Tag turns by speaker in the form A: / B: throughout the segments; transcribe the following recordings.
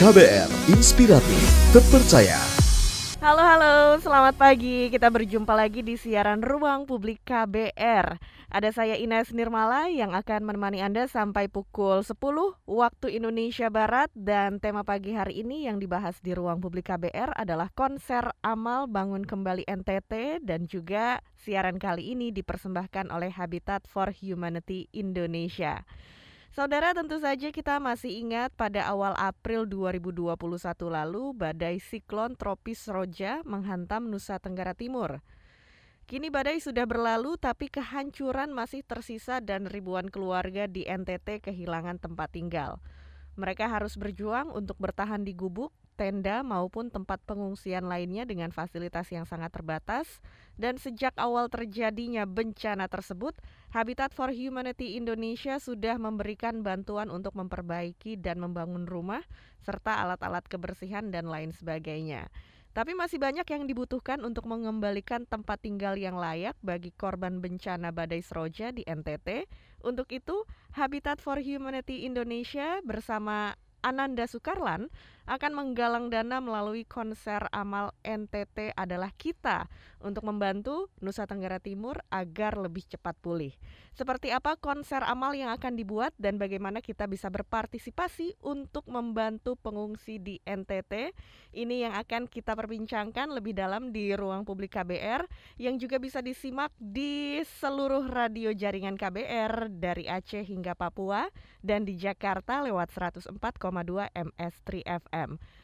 A: KBR Inspiratif, terpercaya.
B: Halo, selamat pagi. Kita berjumpa lagi di siaran Ruang Publik KBR. Ada saya Ines Nirmala yang akan menemani Anda sampai pukul 10 waktu Indonesia Barat. Dan tema pagi hari ini yang dibahas di Ruang Publik KBR adalah konser amal bangun kembali NTT. Dan juga siaran kali ini dipersembahkan oleh Habitat for Humanity Indonesia. Saudara, tentu saja kita masih ingat pada awal April 2021 lalu badai siklon tropis Roja menghantam Nusa Tenggara Timur. Kini badai sudah berlalu tapi kehancuran masih tersisa dan ribuan keluarga di NTT kehilangan tempat tinggal. Mereka harus berjuang untuk bertahan di gubuk, tenda maupun tempat pengungsian lainnya dengan fasilitas yang sangat terbatas. Dan sejak awal terjadinya bencana tersebut, Habitat for Humanity Indonesia sudah memberikan bantuan untuk memperbaiki dan membangun rumah, serta alat-alat kebersihan dan lain sebagainya. Tapi masih banyak yang dibutuhkan untuk mengembalikan tempat tinggal yang layak bagi korban bencana badai Seroja di NTT. Untuk itu, Habitat for Humanity Indonesia bersama Ananda Sukarlan akan menggalang dana melalui konser amal NTT adalah kita untuk membantu Nusa Tenggara Timur agar lebih cepat pulih. Seperti apa konser amal yang akan dibuat dan bagaimana kita bisa berpartisipasi untuk membantu pengungsi di NTT? Ini yang akan kita perbincangkan lebih dalam di Ruang Publik KBR yang juga bisa disimak di seluruh radio jaringan KBR dari Aceh hingga Papua dan di Jakarta lewat 104,2 MS3 FM.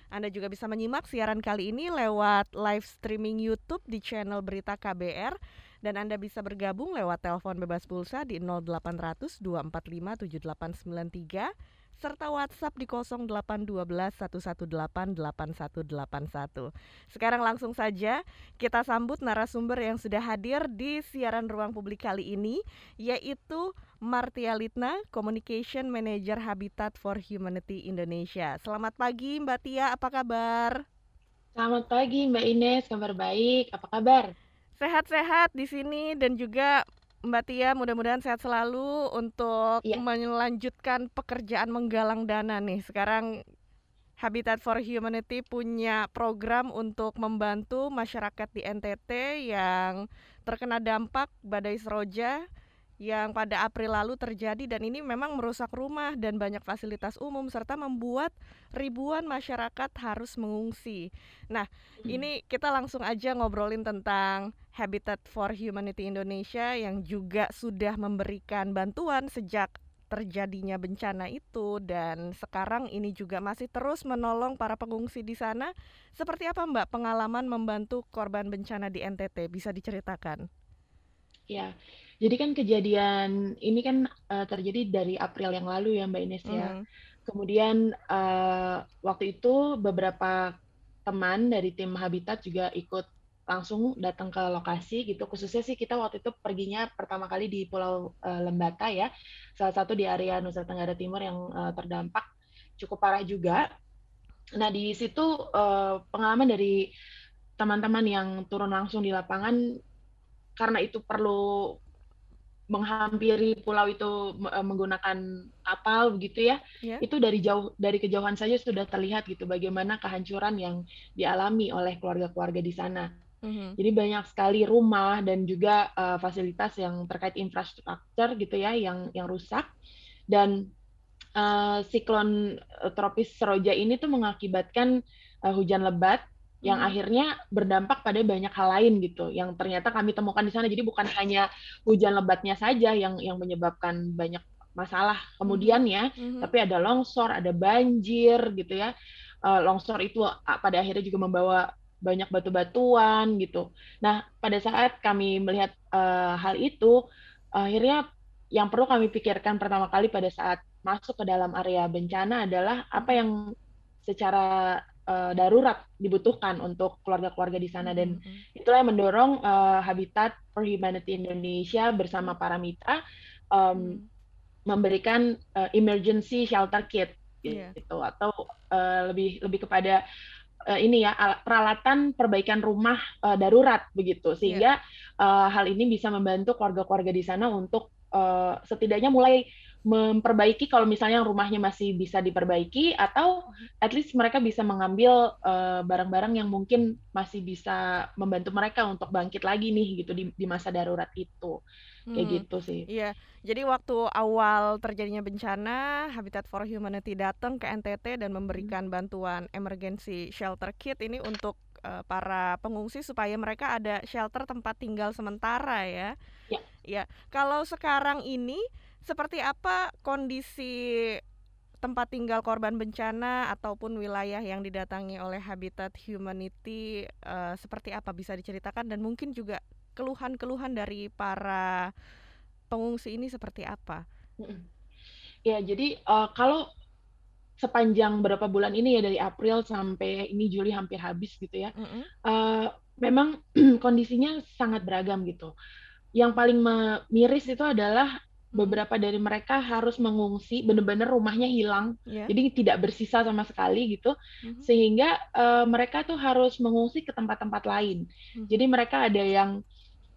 B: Anda juga bisa menyimak siaran kali ini lewat live streaming YouTube di channel Berita KBR dan Anda bisa bergabung lewat telepon bebas pulsa di 0800 245 7893 serta WhatsApp di 0812 118 8181. Sekarang langsung saja kita sambut narasumber yang sudah hadir di siaran Ruang Publik kali ini, yaitu Martia Litna, Communication Manager Habitat for Humanity Indonesia. Selamat pagi Mbak Tia, apa kabar?
C: Selamat pagi Mbak Ines, kabar baik. Apa kabar?
B: Sehat-sehat di sini dan juga Mbak Tia mudah-mudahan sehat selalu untuk
C: Iya,
B: melanjutkan pekerjaan menggalang dana nih. Sekarang Habitat for Humanity punya program untuk membantu masyarakat di NTT yang terkena dampak badai Seroja yang pada April lalu terjadi dan ini memang merusak rumah dan banyak fasilitas umum serta membuat ribuan masyarakat harus mengungsi. Nah, ini kita langsung aja ngobrolin tentang Habitat for Humanity Indonesia yang juga sudah memberikan bantuan sejak terjadinya bencana itu dan sekarang ini juga masih terus menolong para pengungsi di sana. Seperti apa Mbak pengalaman membantu korban bencana di NTT? Bisa diceritakan?
C: ya. Jadi kan kejadian ini kan terjadi dari April yang lalu ya Mbak Ines ya.
B: Mhm.
C: Kemudian waktu itu beberapa teman dari tim Habitat juga ikut langsung datang ke lokasi gitu. Khususnya sih kita waktu itu perginya pertama kali di Pulau Lembata ya. Salah satu di area Nusa Tenggara Timur yang terdampak cukup parah juga. Nah, di situ pengalaman dari teman-teman yang turun langsung di lapangan karena itu perlu menghampiri pulau itu menggunakan kapal begitu ya.
B: Ya.
C: Itu dari kejauhan saja sudah terlihat gitu bagaimana kehancuran yang dialami oleh keluarga-keluarga di sana.
B: Mhm.
C: Jadi banyak sekali rumah dan juga fasilitas yang terkait infrastruktur gitu ya yang rusak dan siklon tropis Seroja ini tuh mengakibatkan hujan lebat yang
B: Mhm.
C: akhirnya berdampak pada banyak hal lain gitu yang ternyata kami temukan di sana. Jadi bukan hanya hujan lebatnya saja yang menyebabkan banyak masalah
B: Mhm.
C: kemudian ya,
B: Mhm.
C: tapi ada longsor, ada banjir gitu ya. Longsor itu pada akhirnya juga membawa banyak batu-batuan gitu. Nah, pada saat kami melihat hal itu, akhirnya yang perlu kami pikirkan pertama kali pada saat masuk ke dalam area bencana adalah apa
B: Mhm.
C: yang secara darurat dibutuhkan untuk keluarga-keluarga di sana dan
B: Mhm.
C: itulah yang mendorong Habitat for Humanity Indonesia
B: Mhm.
C: bersama para mitra um,
B: Mhm.
C: memberikan emergency shelter kit
B: Iya.
C: gitu atau lebih lebih kepada ini ya peralatan perbaikan rumah darurat begitu
B: Iya.
C: sehingga hal ini bisa membantu keluarga-keluarga di sana untuk setidaknya mulai memperbaiki kalau misalnya rumahnya masih bisa diperbaiki, atau at least mereka bisa mengambil barang-barang yang mungkin masih bisa membantu mereka untuk bangkit lagi nih gitu di masa darurat itu. Kayak
B: Mhm,
C: gitu sih.
B: iya. Jadi waktu awal terjadinya bencana, Habitat for Humanity datang ke NTT dan
C: Mhm.
B: memberikan bantuan emergency shelter kit ini untuk para pengungsi supaya mereka ada shelter tempat tinggal sementara ya.
C: Ya.
B: Ya, kalau sekarang ini seperti apa kondisi tempat tinggal korban bencana ataupun wilayah yang didatangi oleh Habitat Humanity, seperti apa bisa diceritakan, dan mungkin juga keluhan-keluhan dari para pengungsi ini seperti apa?
C: Mhm. Ya, jadi kalau sepanjang berapa bulan ini ya, dari April sampai ini Juli hampir habis gitu ya,
B: Mhm,
C: memang kondisinya sangat beragam gitu. Yang paling miris itu adalah
B: mhm,
C: beberapa dari mereka harus mengungsi, benar-benar rumahnya hilang,
B: iya,
C: jadi tidak bersisa sama sekali gitu,
B: mhm,
C: sehingga mereka tuh harus mengungsi ke tempat-tempat lain.
B: mhm,
C: Jadi mereka ada yang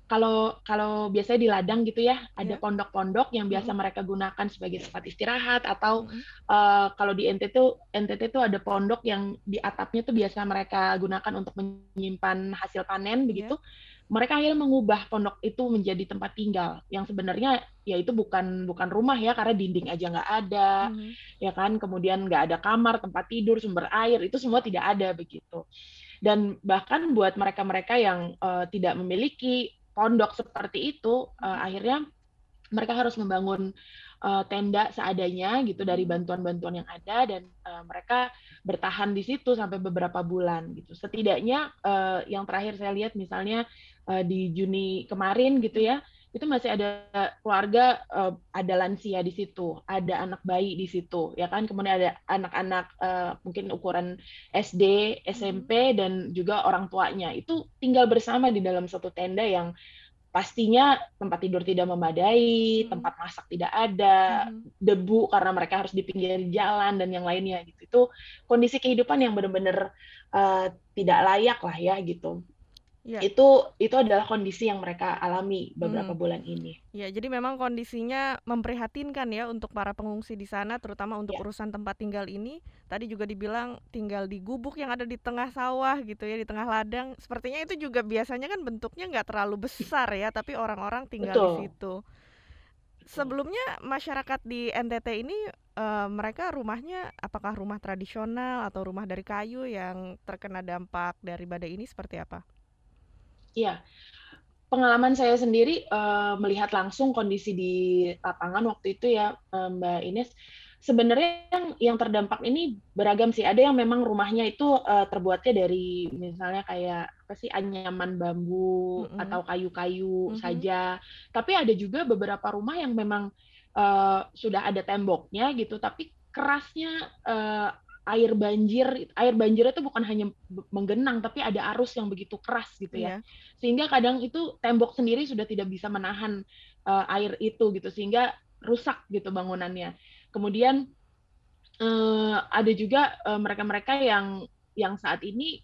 C: kalau kalau biasanya di ladang gitu ya, ada
B: iya,
C: pondok-pondok yang biasa
B: mhm,
C: mereka gunakan sebagai tempat istirahat, atau
B: mhm,
C: kalau di NTT tuh ada pondok yang di atapnya tuh biasa mereka gunakan untuk menyimpan hasil panen
B: iya,
C: begitu. Mereka akhirnya mengubah pondok itu menjadi tempat tinggal, yang sebenarnya ya itu bukan bukan rumah ya, karena dinding aja nggak ada,
B: mhm,
C: ya kan, kemudian nggak ada kamar, tempat tidur, sumber air, itu semua tidak ada begitu. Dan bahkan buat mereka-mereka yang tidak memiliki pondok seperti itu,
B: mhm,
C: akhirnya mereka harus membangun tenda seadanya gitu dari
B: mhm,
C: bantuan-bantuan yang ada, dan mereka bertahan di situ sampai beberapa bulan gitu. Setidaknya yang terakhir saya lihat misalnya di Juni kemarin gitu
B: mhm,
C: ya, itu masih ada keluarga, ada lansia di situ, ada anak bayi di situ, ya kan, kemudian ada anak-anak mungkin ukuran SD,
B: mhm,
C: SMP, dan juga orang tuanya. Itu tinggal bersama di dalam satu tenda yang pastinya tempat tidur tidak memadai,
B: mhm,
C: tempat masak tidak ada,
B: mhm,
C: debu karena mereka harus di pinggir jalan dan yang lainnya gitu. Itu kondisi kehidupan yang benar-benar tidak layak lah ya gitu.
B: iya,
C: Itu adalah kondisi yang mereka alami beberapa
B: mhm.
C: bulan ini.
B: Ya, jadi memang kondisinya memprihatinkan ya untuk para pengungsi di sana, terutama untuk
C: Ya,
B: urusan tempat tinggal ini. Tadi juga dibilang tinggal di gubuk yang ada di tengah sawah gitu ya, di tengah ladang. Sepertinya itu juga biasanya kan bentuknya nggak terlalu besar ya, tapi orang-orang tinggal di
C: betul,
B: situ.
C: betul.
B: Sebelumnya masyarakat di NTT ini mereka rumahnya apakah rumah tradisional atau rumah dari kayu yang terkena dampak dari badai ini seperti apa?
C: Iya, pengalaman saya sendiri melihat langsung kondisi di lapangan waktu itu ya, Mbak Ines, sebenarnya yang terdampak ini beragam sih. Ada yang memang rumahnya itu terbuatnya dari misalnya kayak apa sih, anyaman bambu
B: Mhm,
C: atau kayu-kayu
B: mhm,
C: saja. Tapi ada juga beberapa rumah yang memang sudah ada temboknya gitu, tapi kerasnya air banjirnya itu bukan hanya menggenang, tapi ada arus yang begitu keras gitu ya,
B: iya,
C: sehingga kadang itu tembok sendiri sudah tidak bisa menahan air itu gitu, sehingga rusak gitu bangunannya. Kemudian ada juga mereka-mereka yang saat ini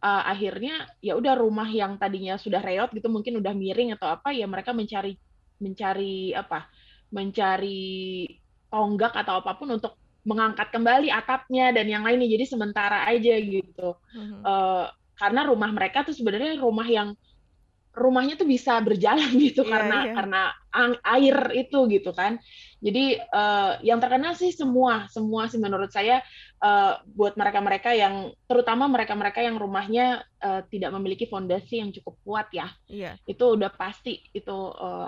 C: akhirnya ya udah, rumah yang tadinya sudah reot gitu, mungkin udah miring atau apa, ya mereka mencari mencari apa, mencari tonggak atau apapun untuk mengangkat kembali atapnya dan yang lainnya. Jadi sementara aja gitu.
B: mhm.
C: Uh, karena rumah mereka tuh sebenarnya rumahnya tuh bisa berjalan gitu
B: Iya,
C: karena
B: iya.
C: air itu gitu kan. Jadi yang terkena sih semua semua sih menurut saya, buat mereka-mereka yang terutama mereka-mereka yang rumahnya tidak memiliki fondasi yang cukup kuat ya.
B: Iya,
C: Itu udah pasti itu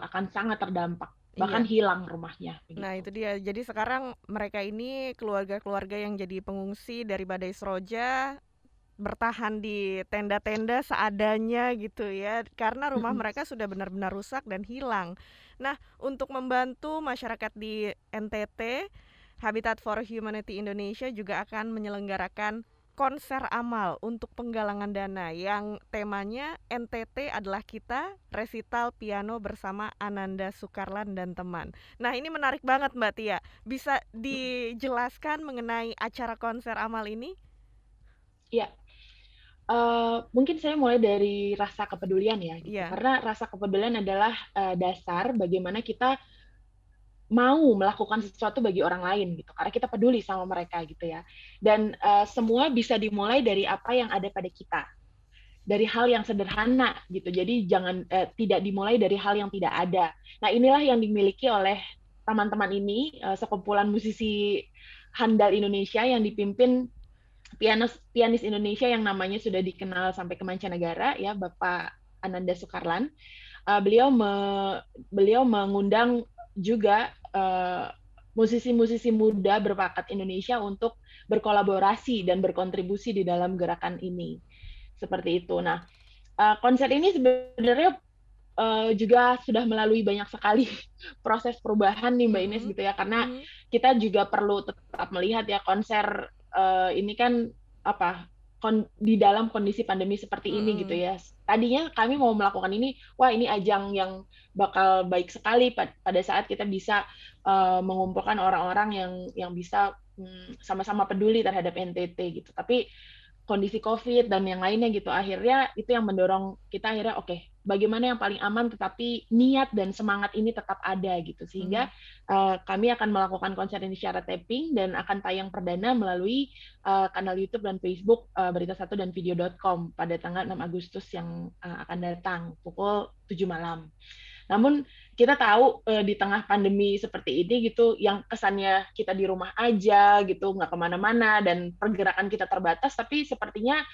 C: akan sangat terdampak, bahkan
B: iya.
C: hilang rumahnya
B: Nah,
C: begitu.
B: itu dia. Jadi sekarang mereka ini keluarga-keluarga yang jadi pengungsi dari Badai Seroja bertahan di tenda-tenda seadanya gitu ya, karena rumah
C: Mm-mm.
B: mereka sudah benar-benar rusak dan hilang. Nah, untuk membantu masyarakat di NTT, Habitat for Humanity Indonesia juga akan menyelenggarakan konser amal untuk penggalangan dana yang temanya NTT adalah kita, resital piano bersama Ananda Sukarlan dan teman. Nah, ini menarik banget Mbak Tia. Bisa dijelaskan mengenai acara konser amal ini?
C: Ya, mungkin saya mulai dari rasa kepedulian ya gitu,
B: Iya.
C: karena rasa kepedulian adalah dasar bagaimana kita mau melakukan sesuatu bagi orang lain gitu, karena kita peduli sama mereka gitu ya. Dan semua bisa dimulai dari apa yang ada pada kita, dari hal yang sederhana gitu. Jadi jangan tidak dimulai dari hal yang tidak ada. Nah, inilah yang dimiliki oleh teman-teman ini, sekumpulan musisi handal Indonesia yang dipimpin pianis Indonesia yang namanya sudah dikenal sampai ke mancanegara ya, Bapak Ananda Sukarlan. Beliau mengundang juga musisi-musisi muda berbakat Indonesia untuk berkolaborasi dan berkontribusi di dalam gerakan ini. Seperti itu. Nah, konser ini sebenarnya juga sudah melalui banyak sekali proses perubahan nih Mbak Ines gitu ya, karena kita juga perlu tetap melihat ya konser ini kan apa di dalam kondisi pandemi seperti ini gitu ya. Tadinya kami mau melakukan ini, wah ini ajang yang bakal baik sekali pada saat kita bisa mengumpulkan orang-orang yang bisa sama-sama peduli terhadap NTT gitu. Tapi kondisi COVID dan yang lainnya gitu, akhirnya itu yang mendorong kita akhirnya oke, bagaimana yang paling aman tetapi niat dan semangat ini tetap ada gitu, sehingga kami akan melakukan konser ini secara taping dan akan tayang perdana melalui kanal YouTube dan Facebook Berita1 dan Video.com pada tanggal 6 Agustus yang akan datang pukul 7 malam. Namun kita tahu di tengah pandemi seperti ini gitu, yang kesannya kita di rumah aja gitu, nggak kemana-mana dan pergerakan kita terbatas, tapi sepertinya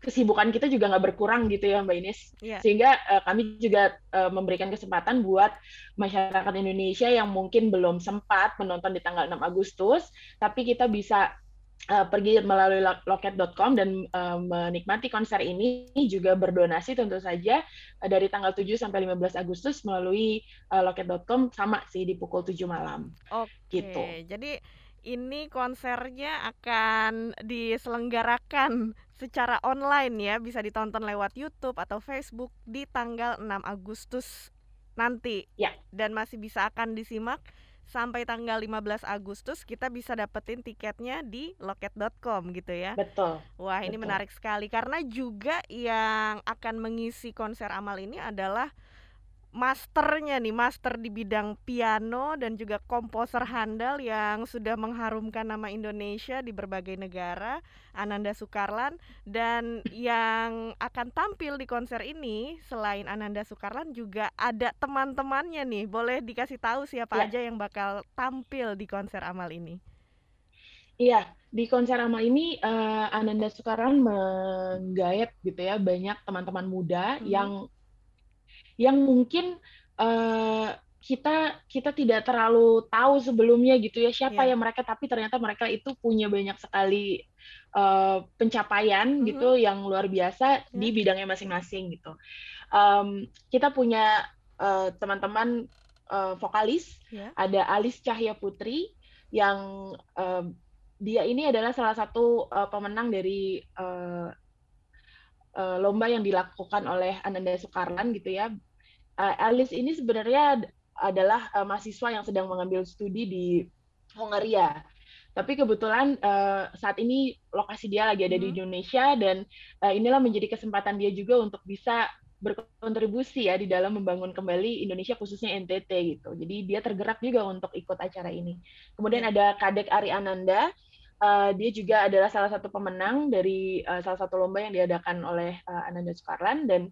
C: kesibukan kita juga nggak berkurang gitu ya Mbak Ines.
B: Yeah.
C: Sehingga kami juga memberikan kesempatan buat masyarakat Indonesia yang mungkin belum sempat menonton di tanggal 6 Agustus, tapi kita bisa pergi melalui loket.com dan menikmati konser ini, juga berdonasi tentu saja dari tanggal 7 sampai 15 Agustus melalui loket.com, sama sih di pukul 7 malam.
B: Oke,
C: gitu.
B: Jadi ini konsernya akan diselenggarakan secara online ya, bisa ditonton lewat YouTube atau Facebook di tanggal 6 Agustus nanti.
C: Ya.
B: Dan masih bisa akan disimak sampai tanggal 15 Agustus, kita bisa dapetin tiketnya di loket.com gitu ya.
C: Betul.
B: Wah, ini menarik sekali karena juga yang akan mengisi konser Amal ini adalah masternya nih, master di bidang piano dan juga komposer handal yang sudah mengharumkan nama Indonesia di berbagai negara, Ananda Sukarlan. Dan yang akan tampil di konser ini selain Ananda Sukarlan juga ada teman-temannya nih. Boleh dikasih tahu siapa aja yang bakal tampil di konser Amal ini?
C: Iya, di konser Amal ini Ananda Sukarlan menggait gitu ya banyak teman-teman muda yang mungkin kita tidak terlalu tahu sebelumnya gitu ya siapa ya mereka, tapi ternyata mereka itu punya banyak sekali pencapaian gitu yang luar biasa di bidangnya masing-masing gitu. Kita punya teman-teman vokalis, ada Alis Cahya Putri yang dia ini adalah salah satu pemenang dari lomba yang dilakukan oleh Ananda Sukarlan gitu ya. Alice ini sebenarnya adalah mahasiswa yang sedang mengambil studi di Hongaria. Tapi kebetulan saat ini lokasi dia lagi ada di Indonesia, dan inilah menjadi kesempatan dia juga untuk bisa berkontribusi ya di dalam membangun kembali Indonesia, khususnya NTT gitu. Jadi dia tergerak juga untuk ikut acara ini. Kemudian ada Kadek Ari Ananda, dia juga adalah salah satu pemenang dari salah satu lomba yang diadakan oleh Ananda Sukarlan, dan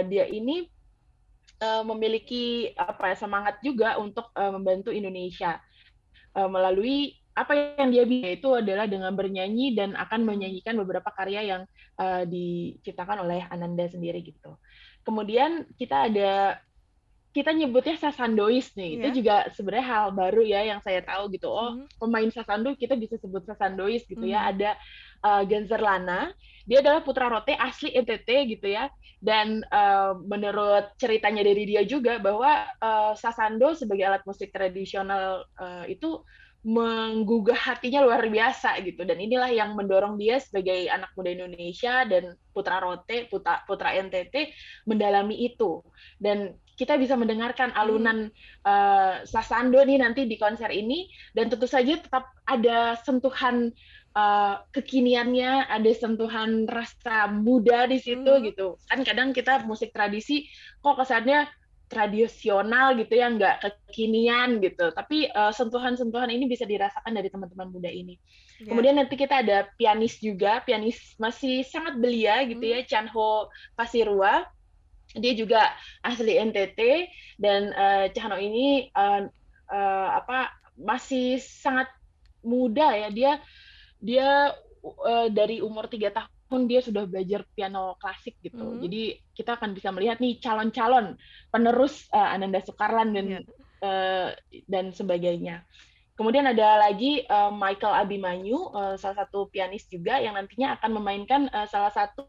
C: dia ini memiliki semangat juga untuk membantu Indonesia melalui apa yang dia bisa, itu adalah dengan bernyanyi dan akan menyanyikan beberapa karya yang diciptakan oleh Ananda sendiri gitu. Kemudian kita nyebutnya sasandois nih, itu juga sebenarnya hal baru ya yang saya tahu gitu. Oh, pemain sasando kita bisa sebut sasandois gitu ya. Ada Genzer Lana, dia adalah putra rote asli NTT gitu ya. Dan menurut ceritanya dari dia juga bahwa sasando sebagai alat musik tradisional itu menggugah hatinya luar biasa gitu, dan inilah yang mendorong dia sebagai anak muda Indonesia dan putra rote, putra NTT mendalami itu. Dan kita bisa mendengarkan alunan sasando nih nanti di konser ini, dan tentu saja tetap ada sentuhan kekiniannya, ada sentuhan rasa muda di situ gitu. Kan kadang kita musik tradisi kok kesannya tradisional gitu ya, nggak kekinian gitu. Tapi sentuhan-sentuhan ini bisa dirasakan dari teman-teman muda ini.
B: Ya.
C: Kemudian nanti kita ada pianis juga, pianis masih sangat belia gitu ya, Chanho Pasirua. Dia juga asli NTT dan Chanho ini masih sangat muda ya. Dia dari umur 3 tahun dia sudah belajar piano klasik gitu. Jadi kita akan bisa melihat nih calon-calon penerus Ananda Soekarlan dan sebagainya. Kemudian ada lagi Michael Abimanyu, salah satu pianis juga yang nantinya akan memainkan salah satu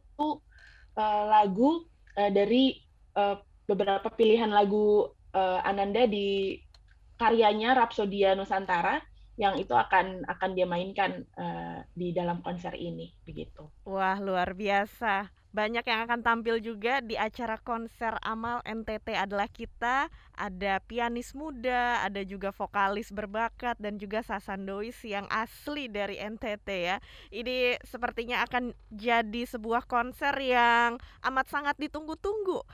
C: lagu dari beberapa pilihan lagu Ananda di karyanya Rapsodia Nusantara yang itu akan dia mainkan di dalam konser ini begitu.
B: Wah, luar biasa. Banyak yang akan tampil juga di acara konser Amal NTT Adalah Kita. Ada pianis muda, ada juga vokalis berbakat dan juga sasandois yang asli dari NTT ya. Ini sepertinya akan jadi sebuah konser yang amat sangat ditunggu-tunggu